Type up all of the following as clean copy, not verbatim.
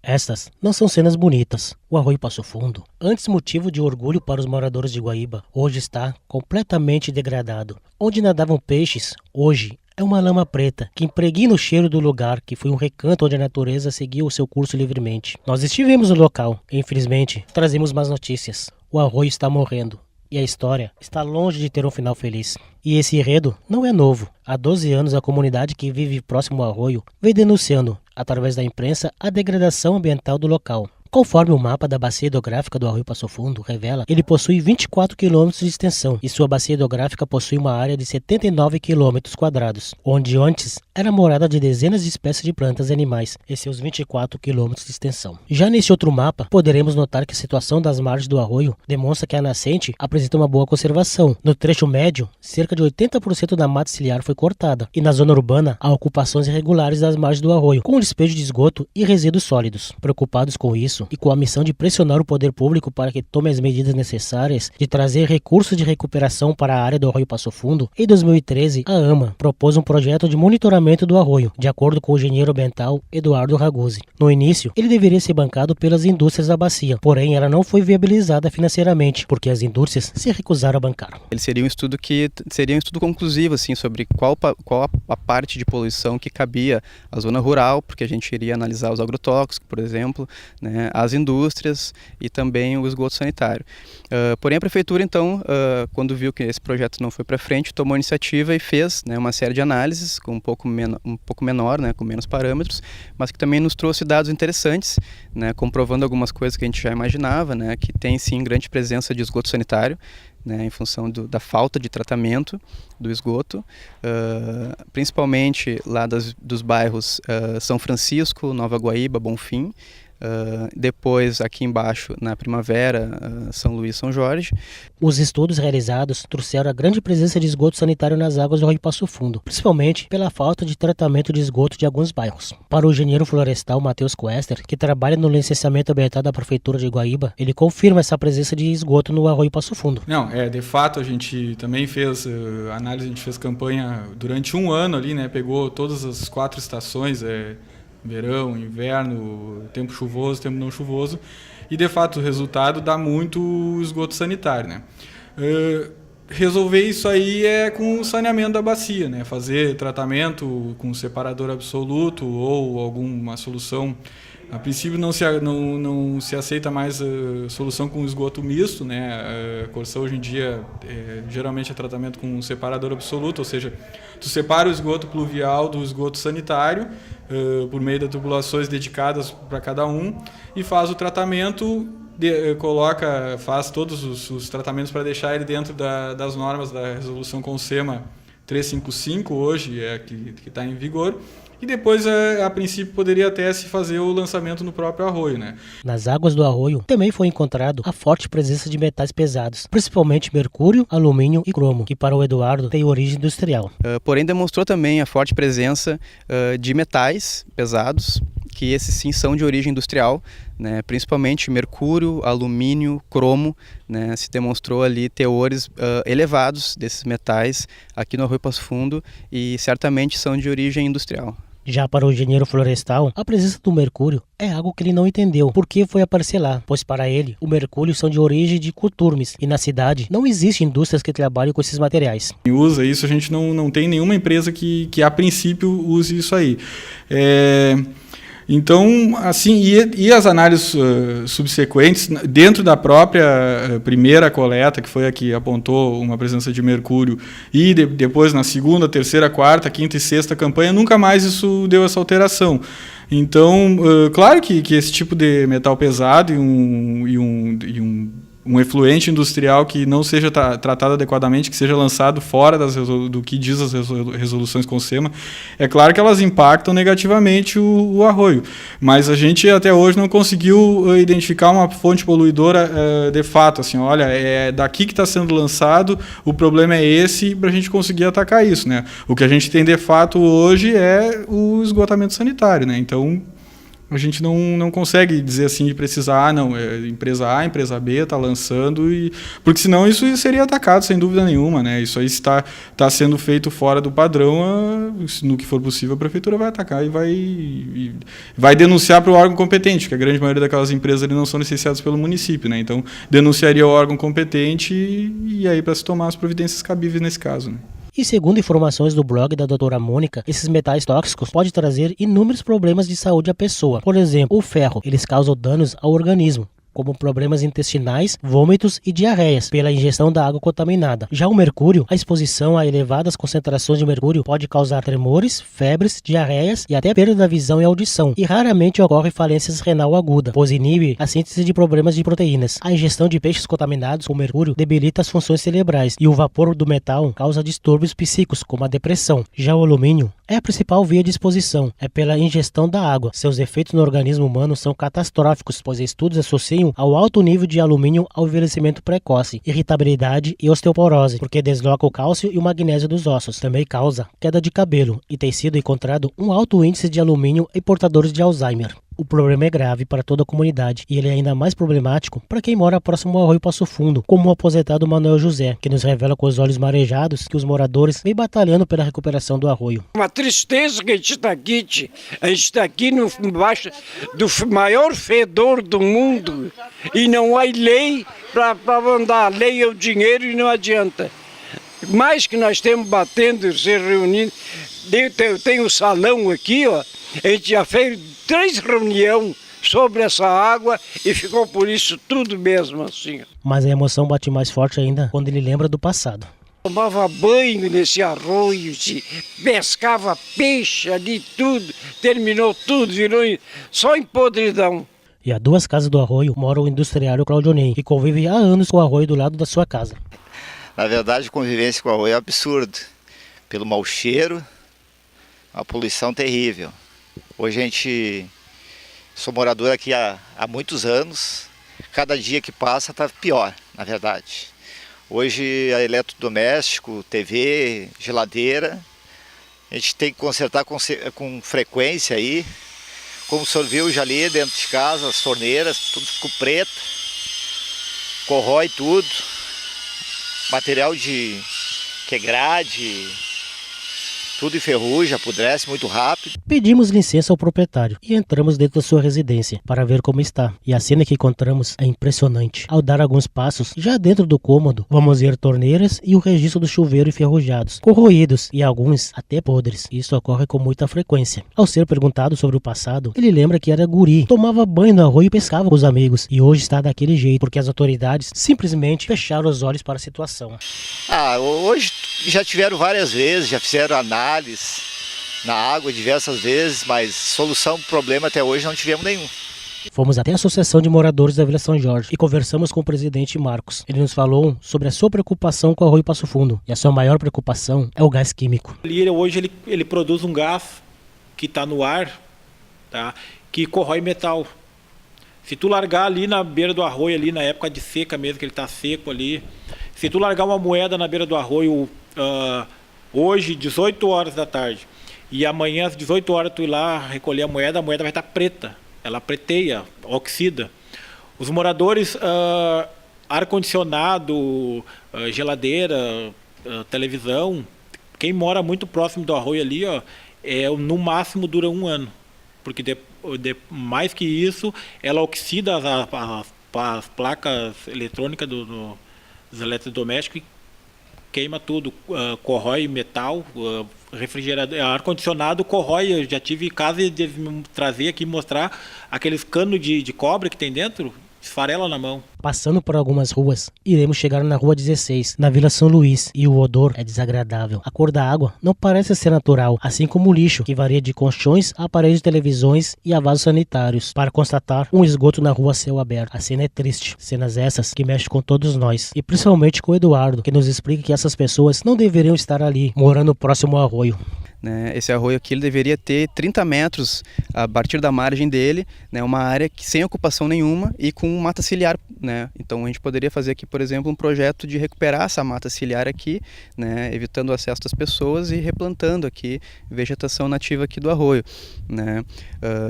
Estas não são cenas bonitas. O Arroio Passo Fundo, antes motivo de orgulho para os moradores de Guaíba, hoje está completamente degradado. Onde nadavam peixes, hoje é uma lama preta que impregna o cheiro do lugar, que foi um recanto onde a natureza seguiu o seu curso livremente. Nós estivemos no local e, infelizmente, trazemos más notícias. O arroio está morrendo. E a história está longe de ter um final feliz. E esse enredo não é novo. Há 12 anos a comunidade que vive próximo ao arroio vem denunciando, através da imprensa, a degradação ambiental do local. Conforme o mapa da bacia hidrográfica do Arroio Passo Fundo revela, ele possui 24 km de extensão e sua bacia hidrográfica possui uma área de 79 km quadrados, onde antes era morada de dezenas de espécies de plantas e animais em seus 24 km de extensão. Já nesse outro mapa, poderemos notar que a situação das margens do arroio demonstra que a nascente apresenta uma boa conservação. No trecho médio, cerca de 80% da mata ciliar foi cortada, e na zona urbana há ocupações irregulares das margens do arroio, com despejo de esgoto e resíduos sólidos. Preocupados com isso, e com a missão de pressionar o poder público para que tome as medidas necessárias de trazer recursos de recuperação para a área do Arroio Passo Fundo, em 2013, a AMA propôs um projeto de monitoramento do arroio, de acordo com o engenheiro ambiental Eduardo Raguzzi. No início, ele deveria ser bancado pelas indústrias da bacia, porém ela não foi viabilizada financeiramente, porque as indústrias se recusaram a bancar. Ele seria um estudo conclusivo assim, sobre qual a parte de poluição que cabia à zona rural, porque a gente iria analisar os agrotóxicos, por exemplo, né, as indústrias e também o esgoto sanitário. Porém, a prefeitura, então, quando viu que esse projeto não foi para frente, tomou a iniciativa e fez, né, uma série de análises com um pouco menor, né, com menos parâmetros, mas que também nos trouxe dados interessantes, né, comprovando algumas coisas que a gente já imaginava, né, que tem sim grande presença de esgoto sanitário, né, em função da falta de tratamento do esgoto, principalmente lá dos bairros São Francisco, Nova Guaíba, Bonfim. Depois aqui embaixo na Primavera, São Luís, São Jorge. Os estudos realizados trouxeram a grande presença de esgoto sanitário nas águas do Arroio Passo Fundo, principalmente pela falta de tratamento de esgoto de alguns bairros. Para o engenheiro florestal Matheus Quester, que trabalha no licenciamento ambiental da Prefeitura de Guaíba, ele confirma essa presença de esgoto no Arroio Passo Fundo. Não, de fato a gente também fez análise, a gente fez campanha durante um ano ali, né, pegou todas as 4 estações, verão, inverno, tempo chuvoso, tempo não chuvoso, e de fato o resultado dá muito esgoto sanitário, né? Resolver isso aí é com o saneamento da bacia, né? Fazer tratamento com separador absoluto ou alguma solução. A princípio não se aceita mais solução com esgoto misto, né? A Corsã hoje em dia geralmente é tratamento com separador absoluto, ou seja, tu separa o esgoto pluvial do esgoto sanitário por meio de tubulações dedicadas para cada um e faz o tratamento, faz todos os tratamentos para deixar ele dentro das normas da resolução CONSEMA 355 hoje, que está em vigor. E depois, a princípio, poderia até se fazer o lançamento no próprio arroio, né? Nas águas do arroio também foi encontrado a forte presença de metais pesados, principalmente mercúrio, alumínio e cromo, que para o Eduardo tem origem industrial. Porém, demonstrou também a forte presença de metais pesados, que esses sim são de origem industrial, né? Principalmente mercúrio, alumínio, cromo, né? Se demonstrou ali teores elevados desses metais aqui no Arroio Passo Fundo e certamente são de origem industrial. Já para o engenheiro florestal, a presença do mercúrio é algo que ele não entendeu por que foi aparecer lá, pois para ele, o mercúrio são de origem de curtumes e na cidade não existe indústrias que trabalhem com esses materiais. Usa isso, a gente não tem nenhuma empresa que a princípio use isso aí. Então, assim, e as análises subsequentes, dentro da própria primeira coleta, que foi a que apontou uma presença de mercúrio, e depois na segunda, terceira, quarta, quinta e sexta campanha, nunca mais isso deu essa alteração. Então, claro que esse tipo de metal pesado e um efluente industrial que não seja tratado adequadamente, que seja lançado fora do que diz as resoluções CONSEMA, é claro que elas impactam negativamente o arroio. Mas a gente até hoje não conseguiu identificar uma fonte poluidora de fato. Assim, olha, é daqui que está sendo lançado, o problema é esse, para a gente conseguir atacar isso, né? O que a gente tem de fato hoje é o esgotamento sanitário, né? Então, a gente não consegue dizer assim de precisar, não, empresa A, empresa B está lançando, porque senão isso seria atacado sem dúvida nenhuma, né? Isso aí está sendo feito fora do padrão, no que for possível a prefeitura vai atacar e vai denunciar para o órgão competente, que a grande maioria daquelas empresas ali não são licenciadas pelo município, né? Então denunciaria o órgão competente e aí para se tomar as providências cabíveis nesse caso, né? E segundo informações do blog da doutora Mônica, esses metais tóxicos podem trazer inúmeros problemas de saúde à pessoa. Por exemplo, o ferro, eles causam danos ao organismo, como problemas intestinais, vômitos e diarreias, pela ingestão da água contaminada. Já o mercúrio, a exposição a elevadas concentrações de mercúrio pode causar tremores, febres, diarreias e até perda da visão e audição. E raramente ocorre falências renal aguda, pois inibe a síntese de problemas de proteínas. A ingestão de peixes contaminados com mercúrio debilita as funções cerebrais e o vapor do metal causa distúrbios psíquicos, como a depressão. Já o alumínio é a principal via de exposição, é pela ingestão da água. Seus efeitos no organismo humano são catastróficos, pois estudos associam ao alto nível de alumínio ao envelhecimento precoce, irritabilidade e osteoporose, porque desloca o cálcio e o magnésio dos ossos. Também causa queda de cabelo e tem sido encontrado um alto índice de alumínio em portadores de Alzheimer. O problema é grave para toda a comunidade e ele é ainda mais problemático para quem mora próximo ao Arroio Passo Fundo, como o aposentado Manuel José, que nos revela com os olhos marejados que os moradores vêm batalhando pela recuperação do arroio. Uma tristeza que a gente está aqui, a gente está aqui embaixo do maior fedor do mundo e não há lei para mandar. A lei é o dinheiro e não adianta. Mais que nós temos batendo, se reunindo, tem o salão aqui, ó, a gente já fez 3 reuniões sobre essa água e ficou por isso tudo mesmo assim. Mas a emoção bate mais forte ainda quando ele lembra do passado. Tomava banho nesse arroio, pescava peixe ali, tudo, terminou tudo, virou só em podridão. E a 2 casas do arroio mora o industriário Claudionei, que convive há anos com o arroio do lado da sua casa. Na verdade, a convivência com o arroio é absurdo, pelo mau cheiro, uma poluição terrível. Hoje sou morador aqui há muitos anos, cada dia que passa está pior, na verdade. Hoje é eletrodoméstico, TV, geladeira, a gente tem que consertar com frequência aí. Como o senhor viu já ali dentro de casa, as torneiras, tudo ficou preto, corrói tudo, material que é grade, tudo enferruja, apodrece muito rápido. Pedimos licença ao proprietário e entramos dentro da sua residência para ver como está. E a cena que encontramos é impressionante. Ao dar alguns passos, já dentro do cômodo, vamos ver torneiras e o registro do chuveiro enferrujados, corroídos e alguns até podres. Isso ocorre com muita frequência. Ao ser perguntado sobre o passado, ele lembra que era guri, tomava banho no arroio e pescava com os amigos. E hoje está daquele jeito, porque as autoridades simplesmente fecharam os olhos para a situação. Hoje já tiveram várias vezes, já fizeram análise na água diversas vezes, mas solução para o problema até hoje não tivemos nenhum. Fomos até a Associação de Moradores da Vila São Jorge e conversamos com o presidente Marcos. Ele nos falou sobre a sua preocupação com o Arroio Passo Fundo. E a sua maior preocupação é o gás químico. Hoje ele produz um gás que está no ar, tá? Que corrói metal. Se tu largar ali na beira do arroio, ali na época de seca mesmo, que ele está seco ali, se tu largar uma moeda na beira do arroio hoje, 18 horas da tarde, e amanhã às 18 horas tu ir lá recolher a moeda vai estar preta, ela preteia, oxida. Os moradores, ar-condicionado, geladeira, televisão, quem mora muito próximo do arroio ali, ó, no máximo dura 1 ano, porque mais que isso, ela oxida as placas eletrônicas dos eletrodomésticos e queima tudo, corrói metal, refrigerador, ar-condicionado corrói. Eu já tive casa de trazer aqui, mostrar aqueles canos de cobre que tem dentro, esfarela na mão. Passando por algumas ruas, iremos chegar na Rua 16, na Vila São Luís, e o odor é desagradável. A cor da água não parece ser natural, assim como o lixo, que varia de colchões a aparelhos de televisões e a vasos sanitários, para constatar um esgoto na rua a céu aberto. A cena é triste, cenas essas que mexem com todos nós, e principalmente com o Eduardo, que nos explica que essas pessoas não deveriam estar ali, morando próximo ao arroio. né? Esse arroio aqui ele deveria ter 30 metros a partir da margem dele, né? Uma área que, sem ocupação nenhuma e com mata ciliar, né? Então a gente poderia fazer aqui, por exemplo, um projeto de recuperar essa mata ciliar aqui, né? Evitando o acesso das pessoas e replantando aqui vegetação nativa aqui do arroio, né?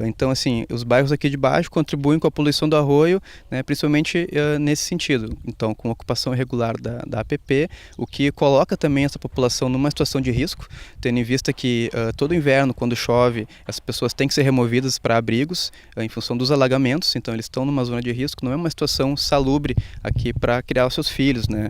Então assim, os bairros aqui de baixo contribuem com a poluição do arroio, né? Principalmente nesse sentido. Então, com a ocupação irregular da APP, o que coloca também essa população numa situação de risco, tendo em vista que todo inverno, quando chove, as pessoas têm que ser removidas para abrigos em função dos alagamentos, então eles estão numa zona de risco, não é uma situação salubre aqui para criar os seus filhos, né?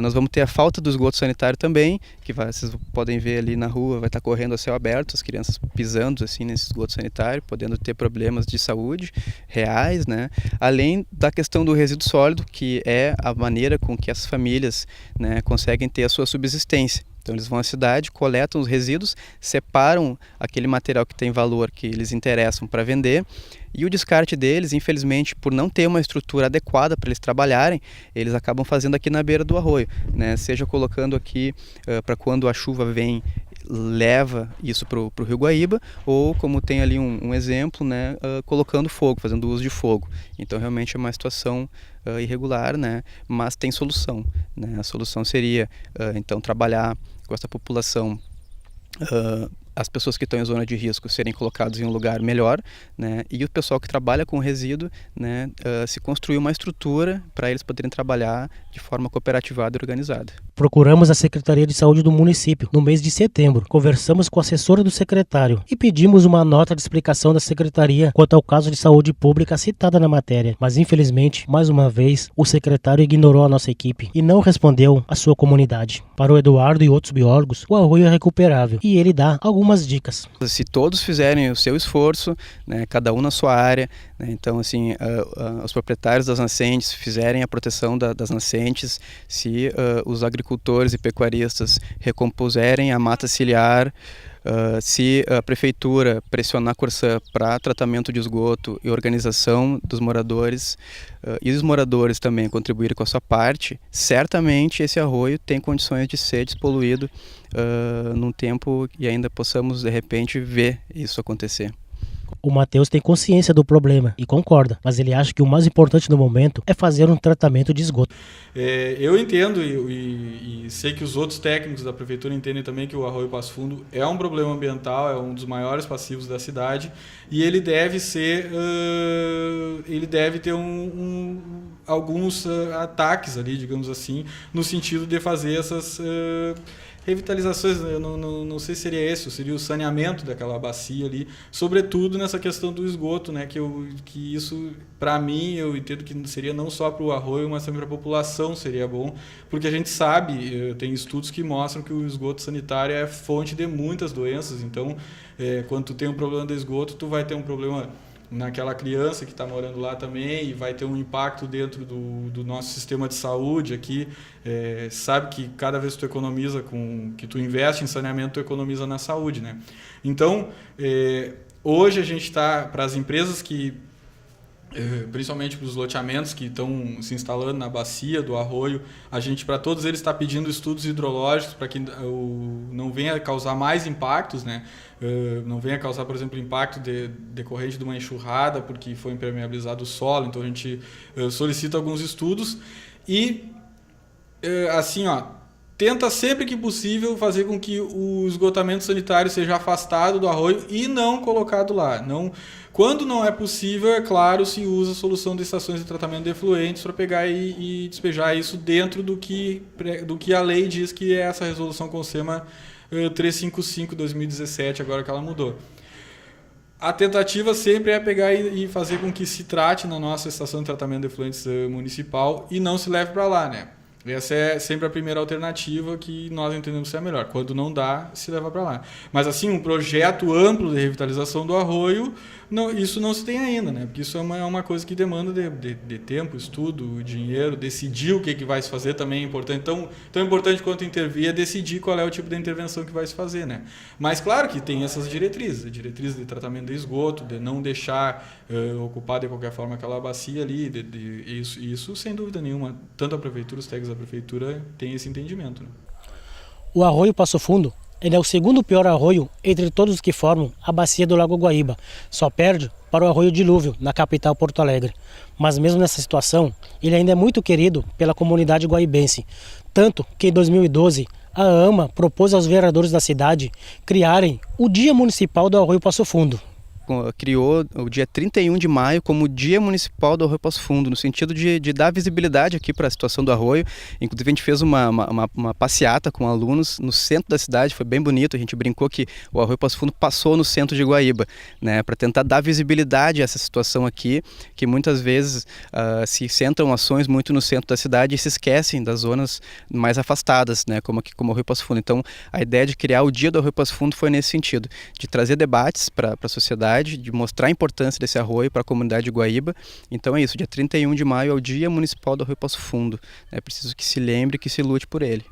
Nós vamos ter a falta do esgoto sanitário também, que vocês podem ver ali na rua, vai estar correndo a céu aberto, as crianças pisando assim nesse esgoto sanitário, podendo ter problemas de saúde reais, né? Além da questão do resíduo sólido, que é a maneira com que as famílias, né, conseguem ter a sua subsistência. Então eles vão à cidade, coletam os resíduos, separam aquele material que tem valor, que eles interessam para vender, e o descarte deles, infelizmente, por não ter uma estrutura adequada para eles trabalharem, eles acabam fazendo aqui na beira do arroio, né? Seja colocando aqui para quando a chuva vem, leva isso para o Rio Guaíba, ou como tem ali um exemplo, né, colocando fogo, fazendo uso de fogo. Então realmente é uma situação irregular, né, mas tem solução, né? A solução seria então trabalhar com essa população, as pessoas que estão em zona de risco serem colocadas em um lugar melhor, né, e o pessoal que trabalha com resíduo, né, se construir uma estrutura para eles poderem trabalhar de forma cooperativada e organizada. Procuramos a Secretaria de Saúde do município no mês de setembro. Conversamos com a assessora do secretário e pedimos uma nota de explicação da secretaria quanto ao caso de saúde pública citada na matéria. Mas infelizmente, mais uma vez, o secretário ignorou a nossa equipe e não respondeu à sua comunidade. Para o Eduardo e outros biólogos, o arroio é recuperável e ele dá algumas dicas. Se todos fizerem o seu esforço, né, cada um na sua área, né, então assim, os proprietários das nascentes fizerem a proteção das nascentes, se os agricultores e pecuaristas recompuserem a mata ciliar, se a prefeitura pressionar a Corsã para tratamento de esgoto e organização dos moradores, e os moradores também contribuírem com a sua parte, certamente esse arroio tem condições de ser despoluído num tempo que ainda possamos de repente ver isso acontecer. O Matheus tem consciência do problema e concorda, mas ele acha que o mais importante no momento é fazer um tratamento de esgoto. Eu entendo e sei que os outros técnicos da prefeitura entendem também que o Arroio Passo Fundo é um problema ambiental, é um dos maiores passivos da cidade e ele deve ter alguns ataques ali, digamos assim, no sentido de fazer essas revitalizações, eu não sei se seria esse, seria o saneamento daquela bacia ali, sobretudo nessa questão do esgoto, né, que isso, para mim, eu entendo que seria não só para o arroio, mas também para a população seria bom, porque a gente sabe, tem estudos que mostram que o esgoto sanitário é fonte de muitas doenças, então, quando tu tem um problema de esgoto, tu vai ter um problema naquela criança que está morando lá também e vai ter um impacto dentro do nosso sistema de saúde aqui. Sabe que cada vez que tu economiza, que tu investe em saneamento, tu economiza na saúde, né? Então, hoje a gente está, para as empresas que, principalmente para os loteamentos que estão se instalando na bacia do arroio, a gente, para todos eles, está pedindo estudos hidrológicos para que não venha causar mais impactos, né? Não venha causar, por exemplo, impacto decorrente de uma enxurrada, porque foi impermeabilizado o solo. Então a gente solicita alguns estudos e, assim, tenta sempre que possível fazer com que o esgotamento sanitário seja afastado do arroio e não colocado lá. Quando não é possível, é claro, se usa a solução de estações de tratamento de efluentes para pegar e despejar isso dentro do que a lei diz que é essa resolução CONSEMA 355/2017, agora que ela mudou. A tentativa sempre é pegar e fazer com que se trate na nossa estação de tratamento de efluentes municipal e não se leve para lá, né? Essa é sempre a primeira alternativa que nós entendemos ser a melhor. Quando não dá, se leva para lá. Mas assim, um projeto amplo de revitalização do arroio, isso não se tem ainda, né? Porque isso é uma coisa que demanda de tempo, estudo, dinheiro, decidir o que vai se fazer também é importante. Tão importante quanto intervir é decidir qual é o tipo de intervenção que vai se fazer, né? Mas claro que tem essas diretrizes, a diretriz de tratamento de esgoto, de não deixar ocupar de qualquer forma aquela bacia ali, isso sem dúvida nenhuma, tanto a prefeitura, os técnicos da prefeitura têm esse entendimento, né? O Arroio Passo Fundo ele é o segundo pior arroio entre todos os que formam a bacia do Lago Guaíba. Só perde para o Arroio Dilúvio, na capital Porto Alegre. Mas mesmo nessa situação, ele ainda é muito querido pela comunidade guaibense. Tanto que em 2012, a AMA propôs aos vereadores da cidade criarem o Dia Municipal do Arroio Passo Fundo. Criou o dia 31 de maio como Dia Municipal do Arroio Passo Fundo, no sentido de dar visibilidade aqui para a situação do arroio. Inclusive a gente fez uma passeata com alunos no centro da cidade, foi bem bonito, a gente brincou que o Arroio Passo Fundo passou no centro de Guaíba, né, para tentar dar visibilidade a essa situação aqui, que muitas vezes se centram ações muito no centro da cidade e se esquecem das zonas mais afastadas, né, como o Arroio Passo Fundo. Então a ideia de criar o Dia do Arroio Passo Fundo foi nesse sentido, de trazer debates para a sociedade, de mostrar a importância desse arroio para a comunidade de Guaíba. Então é isso, dia 31 de maio é o Dia Municipal do Arroio Passo Fundo. É preciso que se lembre, que se lute por ele.